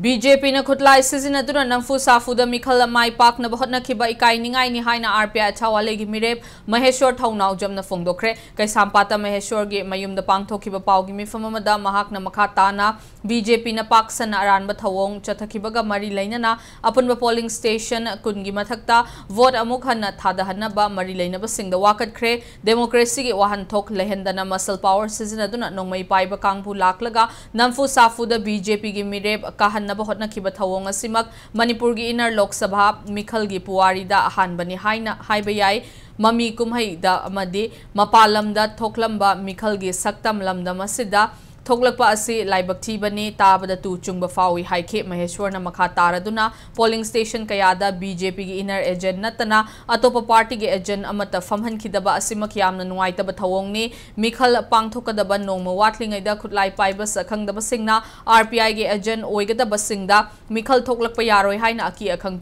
BJP na khutlai sizinaduna namfu safuda mikhal mai pak na bahot na khiba ikai ningai ni haina RPI chawale gi mirep Maheshwar thaunau jamna phongdokre kai sampata Maheshwar gi mayum da pangthokhiba paw gi mifam amada mahak na makha tana BJP na paksan aran ba thawong chathakhiba ga mari lainana apunba polling station kun gi mathakta vote amuk hanna thada hanna ba mari laina ba singda wakat khre democracy gi wahan thok lehendana muscle power sizinaduna nongmai paiba kangpu laklaga namfu safuda BJP gi mirep kahan bahot na khiba thawong asimak Manipur gi inner Lok Sabha mikhal gi puwari da ahan bani haina haiba yai mami kumhai da amadi mapalam da thoklamba mikhal gi saktam lamdam asida thoklakpa asi laibakthi bani tabada tu chungba fawi haike Maheshwar na makha taraduna polling station kayada BJP gi inner agent natana atopa party gi agent amata famhan khidaba asimak yamna nuaita ba thawong ni mikhal pangthokadaba nongma watlingai da khutlai paiba sakhangdaba singna RPI gi agent oigada basingda mikhal thoklakpa yaroi haina aki akhang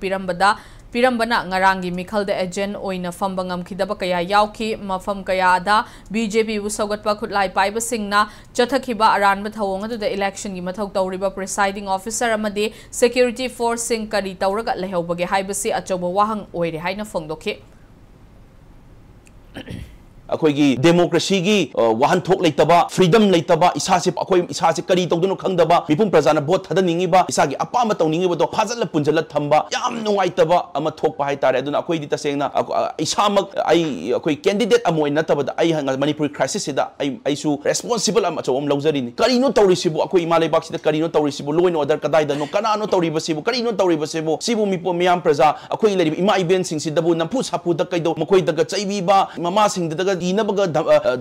pirambana ngarangi mikhal da agent oina fambangam khidaba kaya yauki mafam kaya da BJP bu sogatpa khutlai paiba singna chathakhiba aranba thawong adu da election gi mathau tawriba presiding officer amade security force sing kari tawraga lehobage haibasi achoba wahang oire haina phongdokhe अखोई democracy की वाहन थोक लेतबा freedom लेतबा इसासे अखोई इसासे करी तौदुनो खंगदबा मिपुम प्रजाना vote थदनिंगिबा इसागी अपाम तौनिंगिबदो Fazal पुंजल थंबा याम नुंगाइतबा अमा थोकपा हाइतारे अदुना अखोई दि तसेंगना इसामक आई अखोई candidate अमोय नतबदा आई हंगा मणिपुरी क्राइसिस सिदा आईसु रेस्पोंसिबल अम अचोम लौजरिनी करिनो तौरिसिबु अखोई इमा लेबाक सिदा करिनो तौरिसिबु लोइन ऑर्डर कदाइदनो कनानो तौरिबसिबु करिनो तौरिबसिबु सिबु मिपो मियाम प्रजा अखोई लेरि इमा इवेंट सिंग सिदबु नंफु सापुदा कइदो मखोई दगा चैबीबा ममा सिंग दगा इनबगा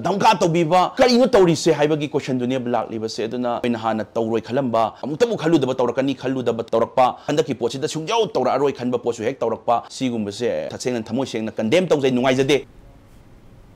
धमका तौबीबा करिनो तौरिसे हाइबगी क्वेश्चन दुने ब्लॉक लिबसे अदुना इना हाना तौरोय खलंबा अमुतबु खलुदबा तौरकनी खलुदबा तौरकपा हंदकी पोचिदा सुंजाव तौरा अरोय खनबा पोसु हेक तौरकपा सिगुंबसे थसेंगन थमोय सेंगना कंडेम तौजै नुंगाइजदे